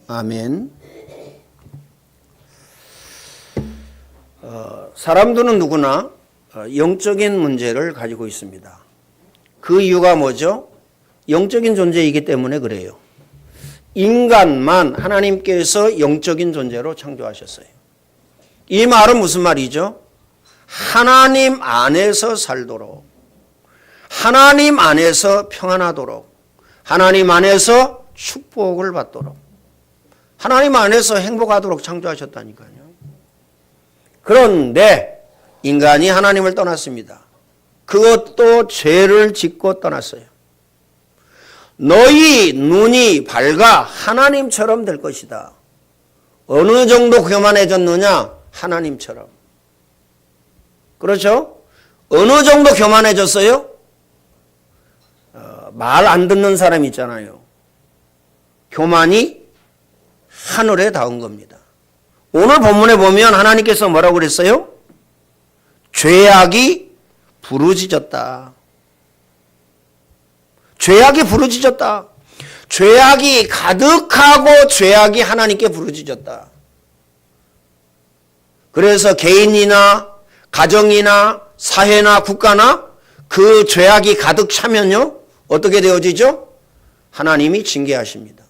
아멘. 사람들은 누구나 영적인 문제를 가지고 있습니다. 그 이유가 뭐죠? 영적인 존재이기 때문에 그래요. 인간만 하나님께서 영적인 존재로 창조하셨어요. 이 말은 무슨 말이죠? 하나님 안에서 살도록, 하나님 안에서 평안하도록, 하나님 안에서 축복을 받도록, 하나님 안에서 행복하도록 창조하셨다니까요. 그런데 인간이 하나님을 떠났습니다. 그것도 죄를 짓고 떠났어요. 너희 눈이 밝아 하나님처럼 될 것이다. 어느 정도 교만해졌느냐? 하나님처럼. 그렇죠? 어느 정도 교만해졌어요? 말 안 듣는 사람 있잖아요. 교만이 하늘에 닿은 겁니다. 오늘 본문에 보면 하나님께서 뭐라고 그랬어요? 죄악이 부르짖었다. 죄악이 부르짖었다. 죄악이 가득하고 죄악이 하나님께 부르짖었다. 그래서 개인이나 가정이나 사회나 국가나 그 죄악이 가득 차면요, 어떻게 되어지죠? 하나님이 징계하십니다.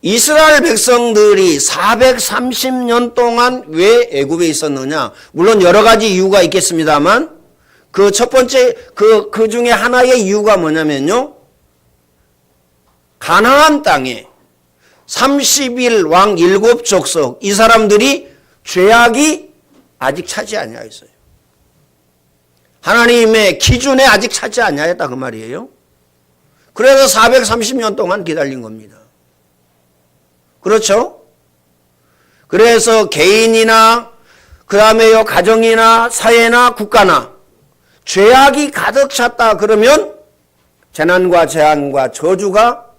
이스라엘 백성들이 430년 동안 왜 애굽에 있었느냐? 물론 여러 가지 이유가 있겠습니다만 그 첫 번째 그 중에 하나의 이유가 뭐냐면요, 가나안 땅에 30일 왕 7족속 이 사람들이 죄악이 아직 차지 아니하였어요. 하나님의 기준에 아직 차지 아니하였다 그 말이에요. 그래서 430년 동안 기다린 겁니다. 그렇죠? 그래서 개인이나 그 다음에요 가정이나 사회나 국가나 죄악이 가득 찼다 그러면 재난과 재앙과 저주가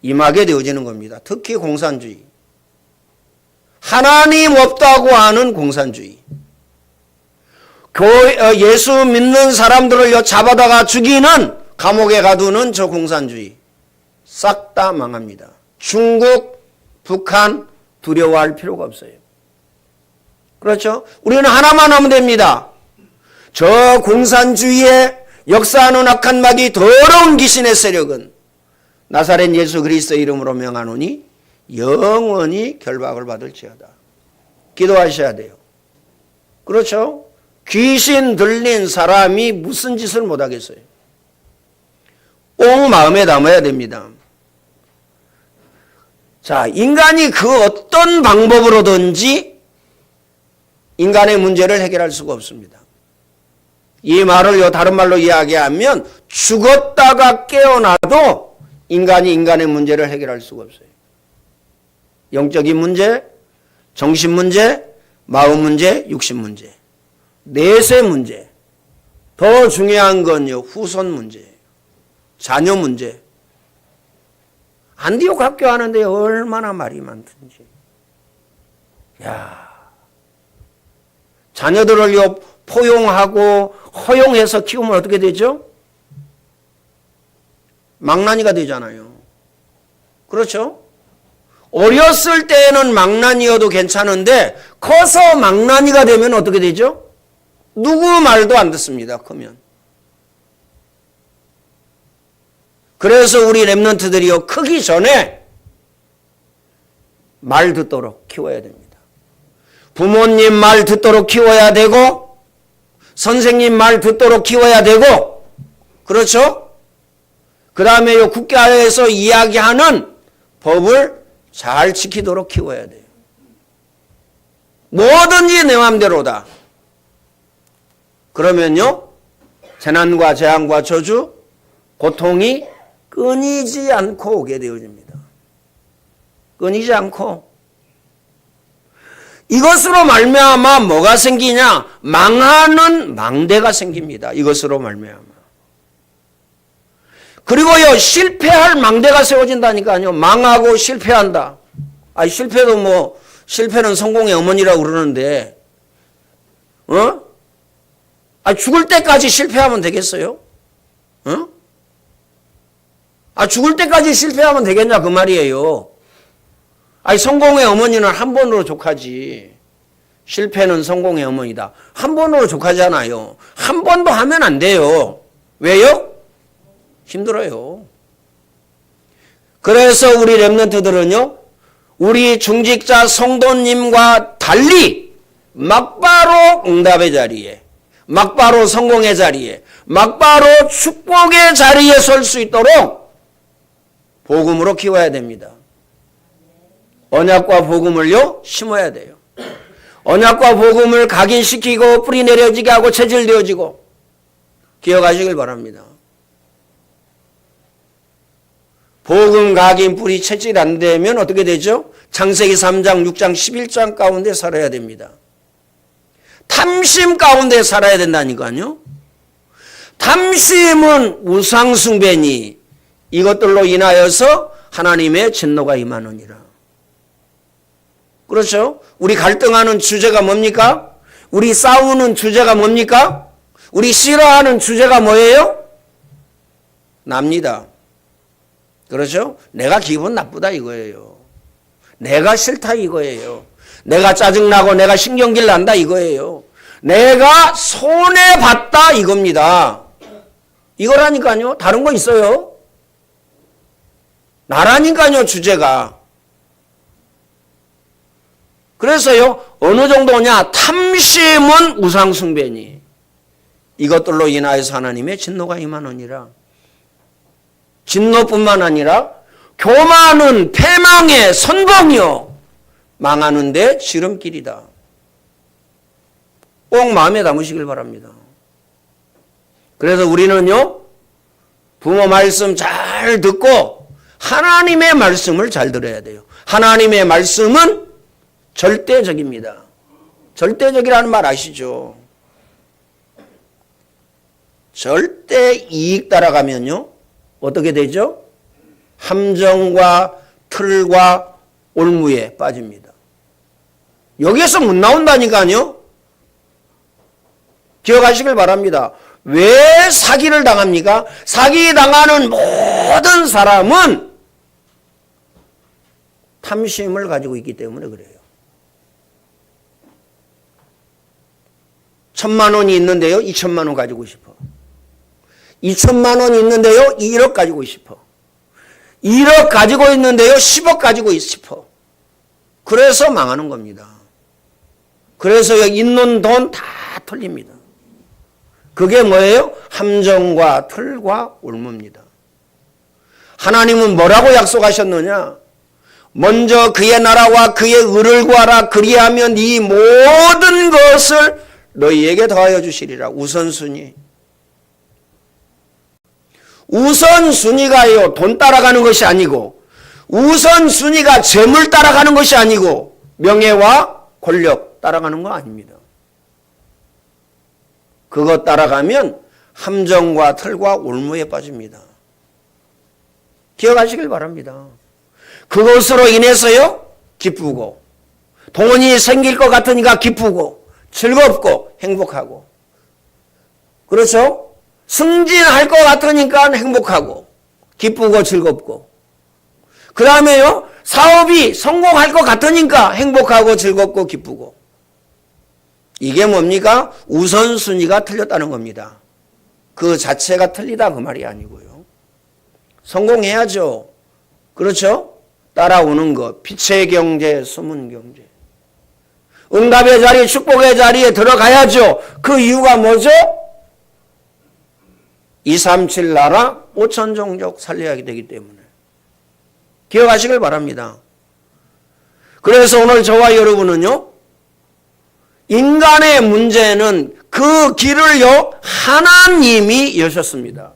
임하게 되어지는 겁니다. 특히 공산주의. 하나님 없다고 하는 공산주의. 예수 믿는 사람들을 잡아다가 죽이는, 감옥에 가두는 저 공산주의. 싹 다 망합니다. 중국, 북한 두려워할 필요가 없어요. 그렇죠? 우리는 하나만 하면 됩니다. 저 공산주의에 역사하는 악한 마귀 더러운 귀신의 세력은 나사렛 예수 그리스도 이름으로 명하노니 영원히 결박을 받을지어다. 기도하셔야 돼요. 그렇죠? 귀신 들린 사람이 무슨 짓을 못하겠어요? 꼭 마음에 담아야 됩니다. 자, 인간이 그 어떤 방법으로든지 인간의 문제를 해결할 수가 없습니다. 이 말을 다른 말로 이야기하면 죽었다가 깨어나도 인간이 인간의 문제를 해결할 수가 없어요. 영적인 문제, 정신 문제, 마음 문제, 육신 문제, 내세 문제, 더 중요한 건요, 후손 문제예요. 자녀 문제. 안디옥 학교 하는데 얼마나 말이 많든지. 야, 자녀들을요 포용하고 허용해서 키우면 어떻게 되죠? 망나니가 되잖아요. 그렇죠? 어렸을 때는 망나니여도 괜찮은데 커서 망나니가 되면 어떻게 되죠? 누구 말도 안 듣습니다. 크면. 그래서 우리 랩런트들이요 크기 전에 말 듣도록 키워야 됩니다. 부모님 말 듣도록 키워야 되고 선생님 말 듣도록 키워야 되고, 그렇죠? 그 다음에 국가에서 이야기하는 법을 잘 지키도록 키워야 돼요. 뭐든지 내 마음대로다. 그러면요 재난과 재앙과 저주, 고통이 끊이지 않고 오게 되어집니다. 끊이지 않고. 이것으로 말미암아 뭐가 생기냐? 망하는 망대가 생깁니다. 이것으로 말미암아. 그리고요 실패할 망대가 세워진다니까요. 망하고 실패한다. 실패도 뭐 실패는 성공의 어머니라고 그러는데, 죽을 때까지 실패하면 되겠어요? 죽을 때까지 실패하면 되겠냐 그 말이에요. 아니, 성공의 어머니는 한 번으로 족하지. 실패는 성공의 어머니다. 한 번으로 족하잖아요. 한 번도 하면 안 돼요. 왜요? 힘들어요. 그래서 우리 렘넌트들은요, 우리 중직자 성도님과 달리 막바로 응답의 자리에, 막바로 성공의 자리에, 막바로 축복의 자리에 설 수 있도록 복음으로 키워야 됩니다. 언약과 복음을요, 심어야 돼요. 언약과 복음을 각인시키고 뿌리 내려지게 하고 체질되어지고 기억하시길 바랍니다. 복음 각인 뿌리 체질 안 되면 어떻게 되죠? 창세기 3장, 6장, 11장 가운데 살아야 됩니다. 탐심 가운데 살아야 된다니까요. 탐심은 우상숭배니 이것들로 인하여서 하나님의 진노가 임하느니라. 그렇죠? 우리 갈등하는 주제가 뭡니까? 우리 싸우는 주제가 뭡니까? 우리 싫어하는 주제가 뭐예요? 납니다. 그렇죠? 내가 기분 나쁘다 이거예요. 내가 싫다 이거예요. 내가 짜증나고 내가 신경질 난다 이거예요. 내가 손해봤다 이겁니다. 이거라니까요. 다른 거 있어요? 나라니까요, 주제가. 그래서요, 어느 정도냐? 탐심은 우상숭배니 이것들로 인하여서 하나님의 진노가 임하느니라. 진노뿐만 아니라 교만은 패망의 선봉이요 망하는데 지름길이다. 꼭 마음에 담으시길 바랍니다. 그래서 우리는요, 부모 말씀 잘 듣고 하나님의 말씀을 잘 들어야 돼요. 하나님의 말씀은 절대적입니다. 절대적이라는 말 아시죠? 절대 이익 따라가면요, 어떻게 되죠? 함정과 틀과 올무에 빠집니다. 여기에서 못 나온다니까요. 기억하시길 바랍니다. 왜 사기를 당합니까? 사기 당하는 모든 사람은 탐심을 가지고 있기 때문에 그래요. 1,000만 원이 있는데요, 2,000만 원 가지고 싶어. 2,000만 원이 있는데요, 1억 가지고 싶어. 1억 가지고 있는데요, 10억 가지고 싶어. 그래서 망하는 겁니다. 그래서 여기 있는 돈 다 털립니다. 그게 뭐예요? 함정과 틀과 올무입니다. 하나님은 뭐라고 약속하셨느냐? 먼저 그의 나라와 그의 의를 구하라. 그리하면 이 모든 것을 너희에게 더하여 주시리라. 우선순위. 우선순위가요, 돈 따라가는 것이 아니고, 우선순위가 재물 따라가는 것이 아니고, 명예와 권력 따라가는 거 아닙니다. 그것 따라가면 함정과 틀과 올무에 빠집니다. 기억하시길 바랍니다. 그것으로 인해서요, 기쁘고, 돈이 생길 것 같으니까 기쁘고, 즐겁고, 행복하고. 그렇죠? 승진할 것 같으니까 행복하고, 기쁘고, 즐겁고. 그 다음에요, 사업이 성공할 것 같으니까 행복하고, 즐겁고, 기쁘고. 이게 뭡니까? 우선순위가 틀렸다는 겁니다. 그 자체가 틀리다 그 말이 아니고요. 성공해야죠. 그렇죠? 따라오는 것. 빛의 경제, 숨은 경제. 응답의 자리, 축복의 자리에 들어가야죠. 그 이유가 뭐죠? 237 나라 5천 종족 살려야 되기 때문에. 기억하시길 바랍니다. 그래서 오늘 저와 여러분은요, 인간의 문제는 그 길을요, 하나님이 여셨습니다.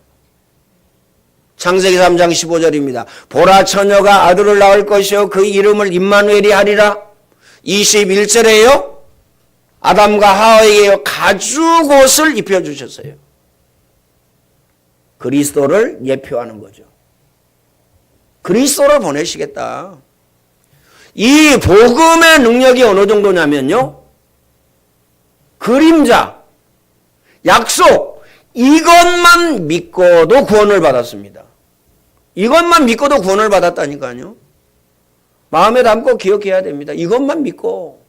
창세기 3장 15절입니다. 보라, 처녀가 아들을 낳을 것이요 그 이름을 임마누엘이 하리라. 21절에요. 아담과 하와에게 가죽옷을 입혀주셨어요. 그리스도를 예표하는 거죠. 그리스도를 보내시겠다. 이 복음의 능력이 어느 정도냐면요, 그림자, 약속, 이것만 믿고도 구원을 받았습니다. 이것만 믿고도 구원을 받았다니까요. 마음에 담고 기억해야 됩니다. 이것만 믿고.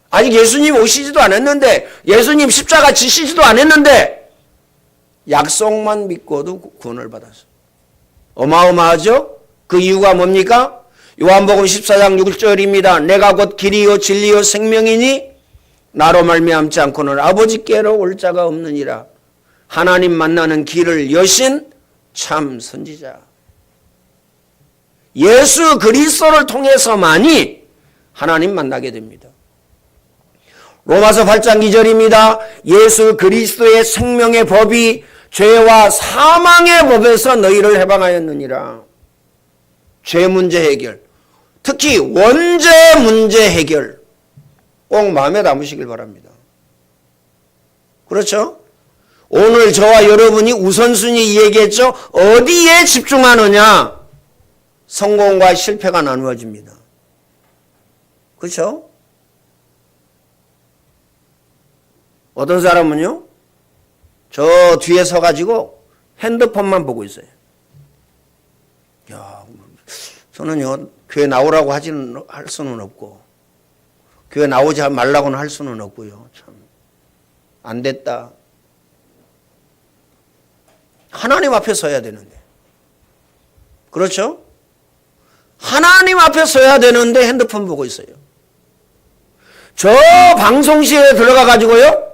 아직 예수님 오시지도 않았는데, 예수님 십자가 지시지도 않았는데, 약속만 믿고도 구원을 받았어요. 어마어마하죠? 그 이유가 뭡니까? 요한복음 14장 6절입니다. 내가 곧 길이요 진리요 생명이니 나로 말미암지 않고는 아버지께로 올 자가 없느니라. 하나님 만나는 길을 여신 참 선지자. 예수 그리스도를 통해서만이 하나님 만나게 됩니다. 로마서 8장 2절입니다. 예수 그리스도의 생명의 법이 죄와 사망의 법에서 너희를 해방하였느니라. 죄 문제 해결, 특히 원죄 문제 해결 꼭 마음에 담으시길 바랍니다. 그렇죠? 오늘 저와 여러분이 우선순위 얘기했죠. 어디에 집중하느냐? 성공과 실패가 나누어집니다. 그렇죠? 어떤 사람은요, 저 뒤에 서가지고 핸드폰만 보고 있어요. 야, 저는요, 교회 나오라고 할 수는 없고, 교회 나오지 말라고는 할 수는 없고요. 참, 안 됐다. 하나님 앞에 서야 되는데. 그렇죠? 하나님 앞에 서야 되는데 핸드폰 보고 있어요. 저 방송실에 들어가 가지고요,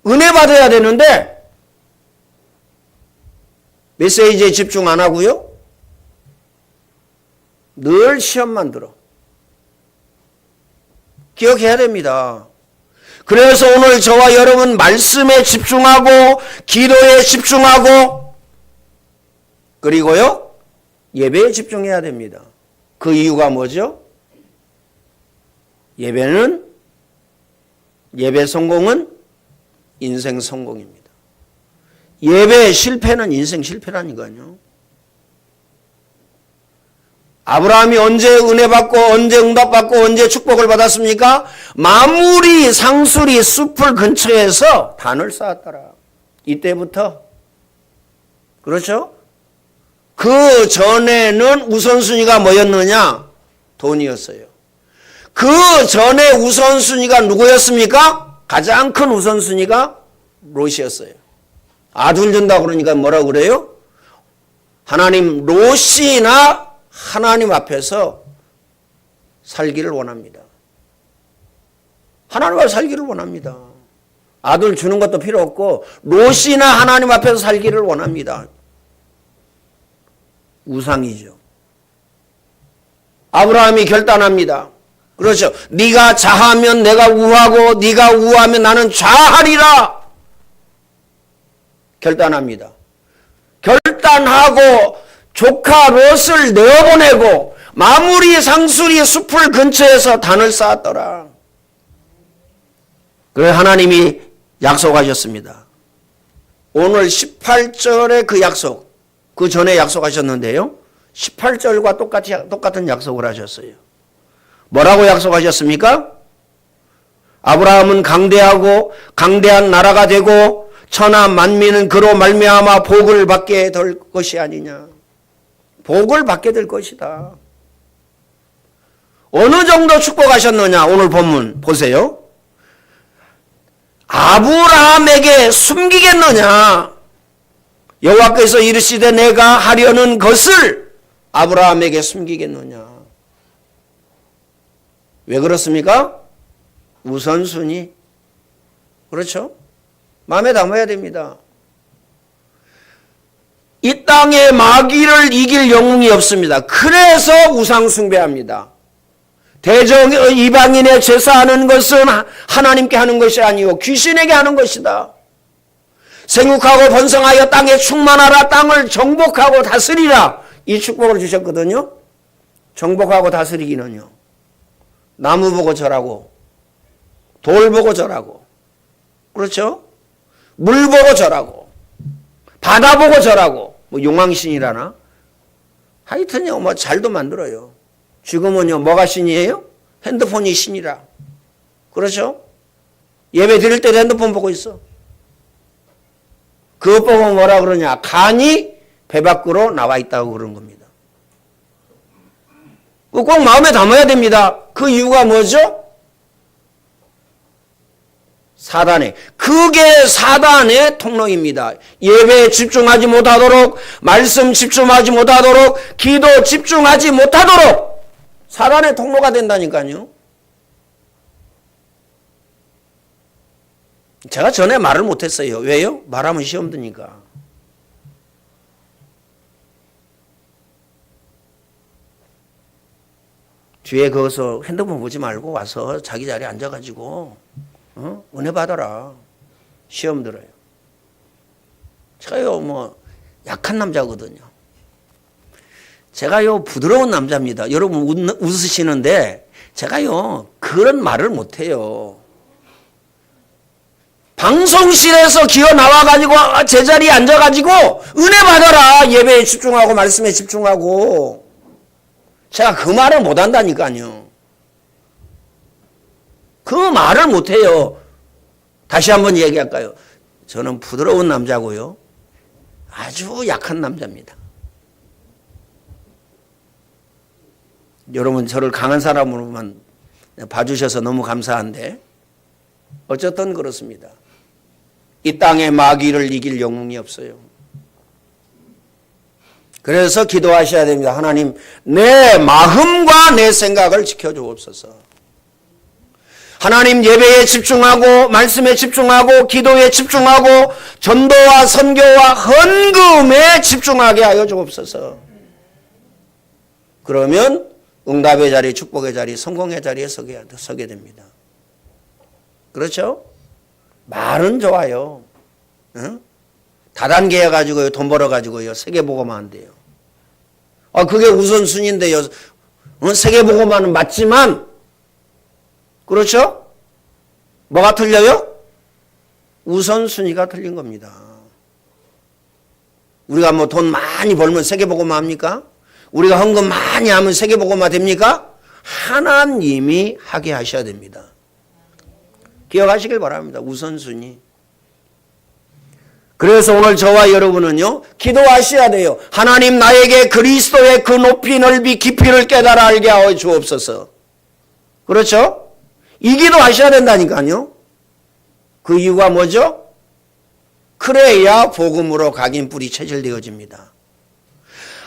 은혜 받아야 되는데 메시지에 집중 안 하고요, 늘 시험만 들어. 기억해야 됩니다. 그래서 오늘 저와 여러분 말씀에 집중하고 기도에 집중하고 그리고요 예배에 집중해야 됩니다. 그 이유가 뭐죠? 예배 성공은 인생 성공입니다. 예배 실패는 인생 실패라니까요. 아브라함이 언제 은혜 받고 언제 응답 받고 언제 축복을 받았습니까? 마무리 상수리 숲을 근처에서 단을 쌓았더라. 이때부터. 그렇죠? 그 전에는 우선순위가 뭐였느냐? 돈이었어요. 그 전에 우선순위가 누구였습니까? 가장 큰 우선순위가 롯이었어요. 아들 준다고 그러니까 뭐라고 그래요? 하나님, 롯이나 하나님 앞에서 살기를 원합니다. 하나님 앞에 살기를 원합니다. 아들 주는 것도 필요 없고 롯이나 하나님 앞에서 살기를 원합니다. 우상이죠. 아브라함이 결단합니다. 그렇죠. 네가 자하면 내가 우하고 네가 우하면 나는 좌하리라. 결단합니다. 결단하고 조카 롯을 내어보내고 마무리 상수리 숲을 근처에서 단을 쌓았더라. 그래 하나님이 약속하셨습니다. 오늘 18절의 그 약속, 그 전에 약속하셨는데요. 18절과 똑같은 약속을 하셨어요. 뭐라고 약속하셨습니까? 아브라함은 강대하고 강대한 나라가 되고 천하 만민은 그로 말미암아 복을 받게 될 것이 아니냐. 복을 받게 될 것이다. 어느 정도 축복하셨느냐? 오늘 본문 보세요. 아브라함에게 숨기겠느냐? 여호와께서 이르시되 내가 하려는 것을 아브라함에게 숨기겠느냐? 왜 그렇습니까? 우선순위. 그렇죠? 마음에 담아야 됩니다. 이 땅에 마귀를 이길 영웅이 없습니다. 그래서 우상 숭배합니다. 대적 이방인의 제사하는 것은 하나님께 하는 것이 아니고 귀신에게 하는 것이다. 생육하고 번성하여 땅에 충만하라. 땅을 정복하고 다스리라. 이 축복을 주셨거든요. 정복하고 다스리기는요. 나무 보고 절하고 돌 보고 절하고 그렇죠? 물 보고 절하고 바다 보고 절하고 뭐 용왕신이라나 하여튼요 뭐 잘도 만들어요. 지금은요 뭐가 신이에요? 핸드폰이 신이라. 그렇죠? 예배 드릴 때도 핸드폰 보고 있어. 그것 보고 뭐라 그러냐? 간이 배 밖으로 나와 있다고 그런 겁니다. 꼭 마음에 담아야 됩니다. 그 이유가 뭐죠? 그게 사단의 통로입니다. 예배에 집중하지 못하도록, 말씀 집중하지 못하도록, 기도 집중하지 못하도록 사단의 통로가 된다니까요. 제가 전에 말을 못했어요. 왜요? 말하면 시험 드니까. 뒤에 거기서 핸드폰 보지 말고 와서 자기 자리에 앉아가지고 은혜 받아라. 시험 들어요. 제가요 약한 남자거든요. 제가요 부드러운 남자입니다. 여러분 웃으시는데 제가요 그런 말을 못해요. 방송실에서 기어 나와가지고 제자리에 앉아가지고 은혜 받아라. 예배에 집중하고 말씀에 집중하고. 제가 그 말을 못한다니까요. 그 말을 못해요. 다시 한번 얘기할까요? 저는 부드러운 남자고요. 아주 약한 남자입니다. 여러분 저를 강한 사람으로만 봐주셔서 너무 감사한데 어쨌든 그렇습니다. 이 땅의 마귀를 이길 영웅이 없어요. 그래서 기도하셔야 됩니다. 하나님, 내 마음과 내 생각을 지켜주옵소서. 하나님, 예배에 집중하고 말씀에 집중하고 기도에 집중하고 전도와 선교와 헌금에 집중하게 하여 주옵소서. 그러면 응답의 자리, 축복의 자리, 성공의 자리에 서게 됩니다. 그렇죠? 말은 좋아요. 응? 다단계 해가지고요, 돈 벌어가지고요, 세계보고만 한대요. 그게 우선순위인데요. 세계보고만은 맞지만, 그렇죠? 뭐가 틀려요? 우선순위가 틀린 겁니다. 우리가 돈 많이 벌면 세계보고만 합니까? 우리가 헌금 많이 하면 세계보고만 됩니까? 하나님이 하게 하셔야 됩니다. 기억하시길 바랍니다. 우선순위. 그래서 오늘 저와 여러분은요, 기도하셔야 돼요. 하나님, 나에게 그리스도의 그 높이 넓이 깊이를 깨달아 알게 하여 주옵소서. 그렇죠? 이 기도 하셔야 된다니까요. 그 이유가 뭐죠? 그래야 복음으로 각인뿔이 체질되어집니다.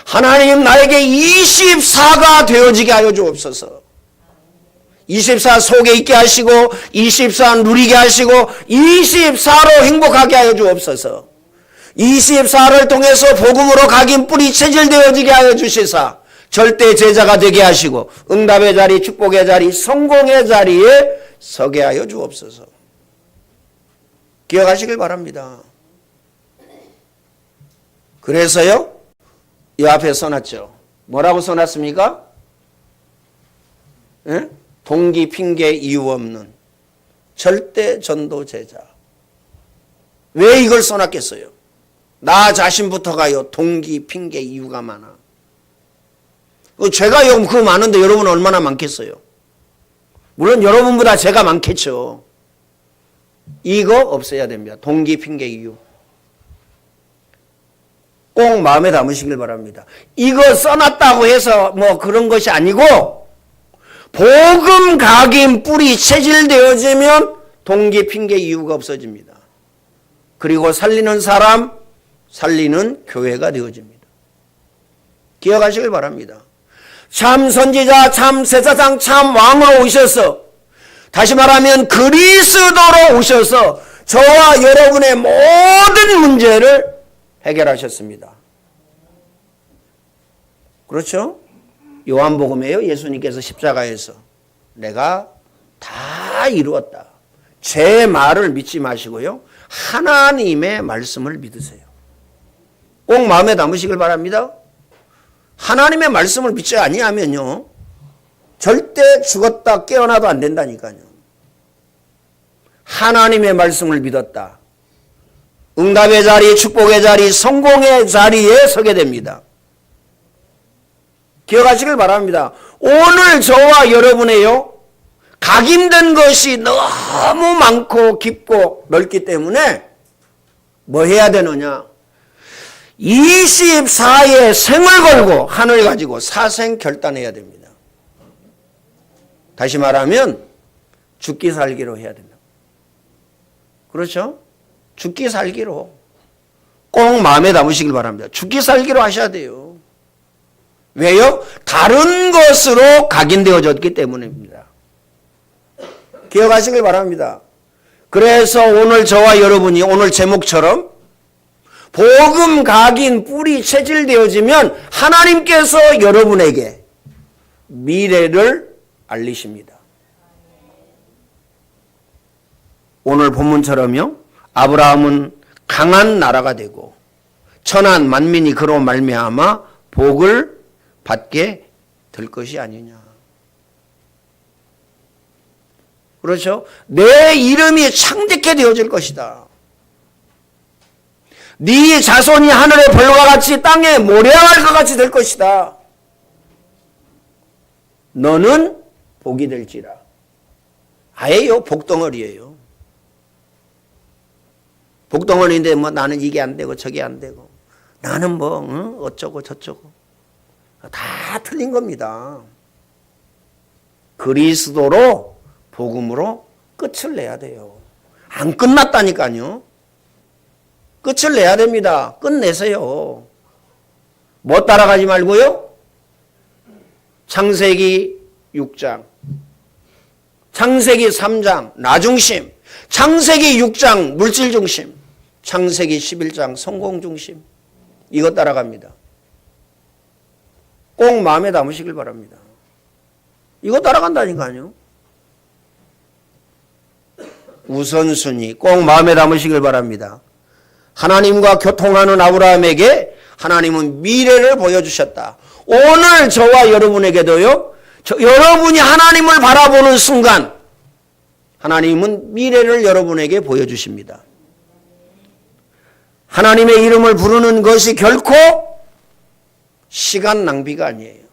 하나님, 나에게 24가 되어지게 하여 주옵소서. 24 속에 있게 하시고 24 누리게 하시고 24로 행복하게 하여 주옵소서. 24를 통해서 복음으로 각인 뿌리 체질되어지게 하여 주시사 절대 제자가 되게 하시고 응답의 자리, 축복의 자리, 성공의 자리에 서게 하여 주옵소서. 기억하시길 바랍니다. 그래서요, 이 앞에 써놨죠. 뭐라고 써놨습니까? 예? 동기, 핑계, 이유 없는 절대 전도 제자. 왜 이걸 써놨겠어요? 나 자신부터가요, 동기, 핑계, 이유가 많아. 제가요, 그거 많은데 여러분은 얼마나 많겠어요? 물론 여러분보다 제가 많겠죠. 이거 없애야 됩니다. 동기, 핑계, 이유. 꼭 마음에 담으시길 바랍니다. 이거 써놨다고 해서 그런 것이 아니고 복음 각인 뿌리 체질되어지면 동기, 핑계, 이유가 없어집니다. 그리고 살리는 사람, 살리는 교회가 되어집니다. 기억하시길 바랍니다. 참 선지자, 참 제사장, 참 왕으로 오셔서, 다시 말하면 그리스도로 오셔서 저와 여러분의 모든 문제를 해결하셨습니다. 그렇죠? 요한복음에요. 예수님께서 십자가에서 내가 다 이루었다. 제 말을 믿지 마시고요, 하나님의 말씀을 믿으세요. 꼭 마음에 담으시길 바랍니다. 하나님의 말씀을 믿지 아니하면요, 절대 죽었다 깨어나도 안 된다니까요. 하나님의 말씀을 믿었다. 응답의 자리, 축복의 자리, 성공의 자리에 서게 됩니다. 기억하시길 바랍니다. 오늘 저와 여러분의요, 각인된 것이 너무 많고 깊고 넓기 때문에 뭐 해야 되느냐? 24의 생을 걸고 하늘 가지고 사생 결단해야 됩니다. 다시 말하면 죽기 살기로 해야 된다. 그렇죠? 죽기 살기로. 꼭 마음에 담으시길 바랍니다. 죽기 살기로 하셔야 돼요. 왜요? 다른 것으로 각인되어졌기 때문입니다. 기억하시길 바랍니다. 그래서 오늘 저와 여러분이 오늘 제목처럼 복음 각인 뿌리 체질되어지면 하나님께서 여러분에게 미래를 알리십니다. 오늘 본문처럼요. 아브라함은 강한 나라가 되고 천한 만민이 그로 말미암아 복을 받게 될 것이 아니냐. 그렇죠? 내 이름이 창대케 되어질 것이다. 네 자손이 하늘의 별과 같이 땅에 모래알 것 같이 될 것이다. 너는 복이 될지라. 아예요. 복덩어리예요. 복덩어리인데 뭐 나는 이게 안 되고 저게 안 되고 나는 뭐 어쩌고 저쩌고 다 틀린 겁니다. 그리스도로 복음으로 끝을 내야 돼요. 안 끝났다니까요. 끝을 내야 됩니다. 끝내세요. 뭐 따라가지 말고요. 창세기 6장, 창세기 3장 나중심, 창세기 6장 물질 중심, 창세기 11장 성공 중심. 이거 따라갑니다. 꼭 마음에 담으시길 바랍니다. 이거 따라간다니까요. 우선순위 꼭 마음에 담으시길 바랍니다. 하나님과 교통하는 아브라함에게 하나님은 미래를 보여주셨다. 오늘 저와 여러분에게도요. 여러분이 하나님을 바라보는 순간 하나님은 미래를 여러분에게 보여주십니다. 하나님의 이름을 부르는 것이 결코 시간 낭비가 아니에요.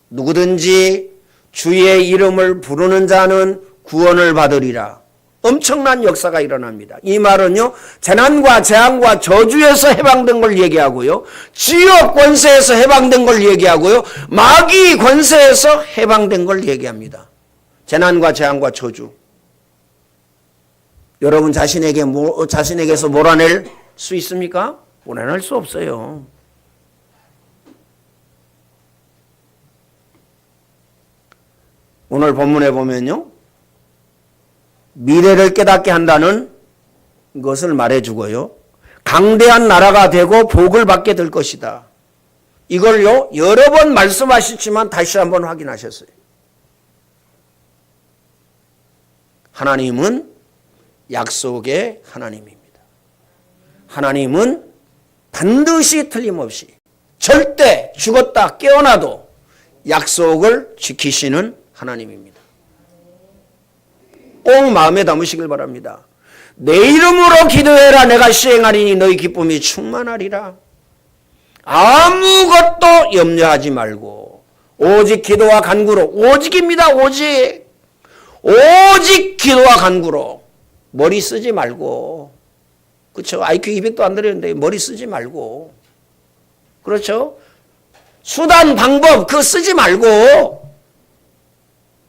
누구든지 주의 이름을 부르는 자는 구원을 받으리라. 엄청난 역사가 일어납니다. 이 말은요, 재난과 재앙과 저주에서 해방된 걸 얘기하고요, 지역 권세에서 해방된 걸 얘기하고요, 마귀 권세에서 해방된 걸 얘기합니다. 재난과 재앙과 저주. 여러분 자신에게서 몰아낼 수 있습니까? 몰아낼 수 없어요. 오늘 본문에 보면요, 미래를 깨닫게 한다는 것을 말해주고요. 강대한 나라가 되고 복을 받게 될 것이다. 이걸요, 여러 번 말씀하셨지만 다시 한번 확인하셨어요. 하나님은 약속의 하나님입니다. 하나님은 반드시 틀림없이 절대 죽었다 깨어나도 약속을 지키시는 하나님입니다. 꼭 마음에 담으시길 바랍니다. 내 이름으로 기도해라 내가 시행하리니 너희 기쁨이 충만하리라. 아무것도 염려하지 말고 오직 기도와 간구로, 오직입니다. 오직 기도와 간구로. 머리 쓰지 말고, 그렇죠? IQ 200도 안 되는데 머리 쓰지 말고, 그렇죠? 수단 방법 그거 쓰지 말고,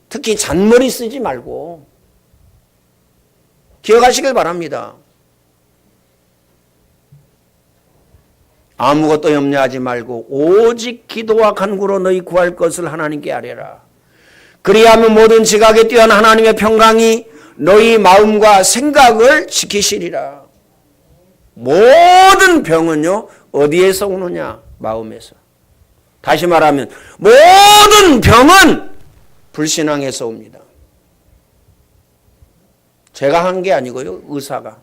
특히 잔머리 쓰지 말고 기억하시길 바랍니다. 아무것도 염려하지 말고 오직 기도와 간구로 너희 구할 것을 하나님께 아뢰라. 그리하면 모든 지각에 뛰어난 하나님의 평강이 너희 마음과 생각을 지키시리라. 모든 병은요, 어디에서 오느냐? 마음에서. 다시 말하면 모든 병은 불신앙에서 옵니다. 제가 한 게 아니고요, 의사가.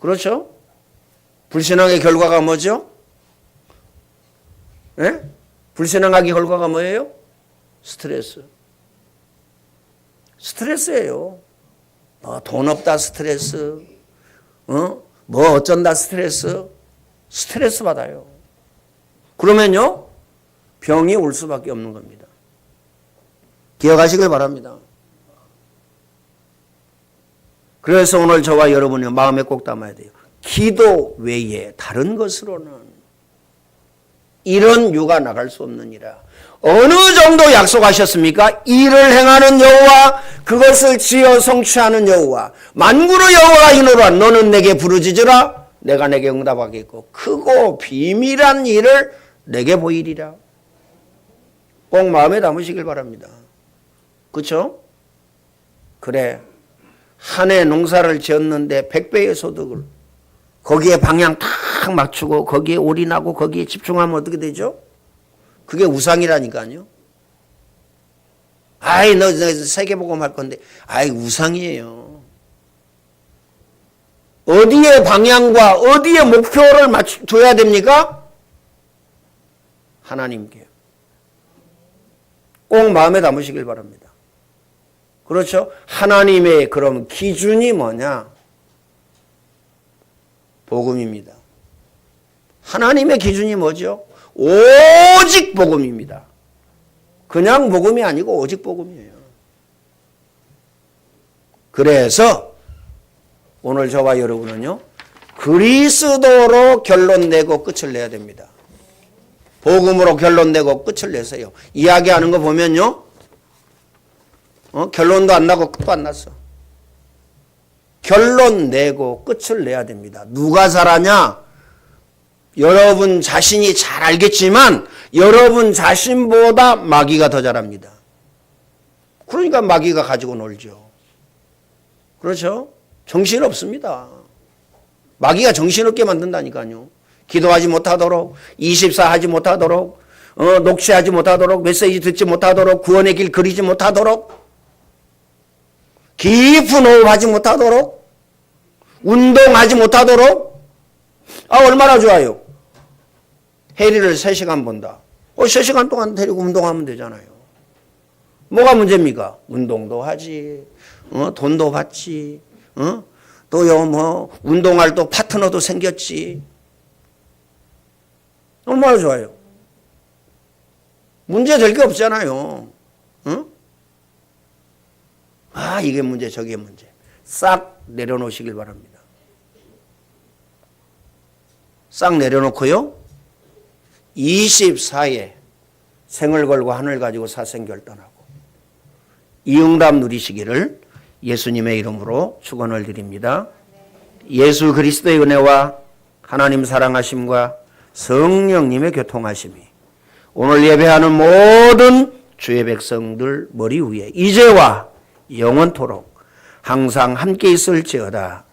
그렇죠? 불신앙의 결과가 뭐죠? 예? 불신앙의 결과가 뭐예요? 스트레스. 스트레스예요. 돈 없다 스트레스. 뭐 어쩐다 스트레스. 스트레스 받아요. 그러면요, 병이 올 수밖에 없는 겁니다. 기억하시길 바랍니다. 그래서 오늘 저와 여러분이 마음에 꼭 담아야 돼요. 기도 외에 다른 것으로는 일은 유가 나갈 수 없느니라. 어느 정도 약속하셨습니까? 일을 행하는 여호와, 그것을 지어 성취하는 여호와, 만군의 여호와가 이노라. 너는 내게 부르짖으라. 내가 내게 응답하겠고 크고 비밀한 일을 내게 보이리라. 꼭 마음에 담으시길 바랍니다. 그렇죠? 그래, 한 해 농사를 지었는데 100배의 소득을 거기에 방향 탁 맞추고 거기에 올인하고 거기에 집중하면 어떻게 되죠? 그게 우상이라니까요. 아이, 너 세계복음 할 건데, 아이, 우상이에요. 어디에 방향과 어디에 목표를 둬야 됩니까? 하나님께. 꼭 마음에 담으시길 바랍니다. 그렇죠? 하나님의 그럼 기준이 뭐냐? 복음입니다. 하나님의 기준이 뭐죠? 오직 복음입니다. 그냥 복음이 아니고 오직 복음이에요. 그래서 오늘 저와 여러분은요, 그리스도로 결론 내고 끝을 내야 됩니다. 복음으로 결론 내고 끝을 내세요. 이야기하는 거 보면요, 결론도 안 나고 끝도 안 났어. 결론 내고 끝을 내야 됩니다. 누가 잘하냐? 여러분 자신이 잘 알겠지만 여러분 자신보다 마귀가 더 잘합니다. 그러니까 마귀가 가지고 놀죠. 그렇죠? 정신없습니다. 마귀가 정신없게 만든다니까요. 기도하지 못하도록, 24 하지 못하도록, 녹취하지 못하도록, 메시지 듣지 못하도록, 구원의 길 그리지 못하도록, 깊은 호흡하지 못하도록, 운동하지 못하도록. 얼마나 좋아요. 해리를 3시간 본다. 3시간 동안 데리고 운동하면 되잖아요. 뭐가 문제입니까? 운동도 하지, 돈도 받지, 또요, 운동할 또 파트너도 생겼지. 얼마나 좋아요. 문제 될 게 없잖아요. 이게 문제, 저게 문제. 싹 내려놓으시길 바랍니다. 싹 내려놓고요, 24에 생을 걸고 하늘 가지고 사생결단하고 이 응답 누리시기를 예수님의 이름으로 축원을 드립니다. 예수 그리스도의 은혜와 하나님 사랑하심과 성령님의 교통하심이 오늘 예배하는 모든 주의 백성들 머리 위에 이제와 영원토록 항상 함께 있을지어다.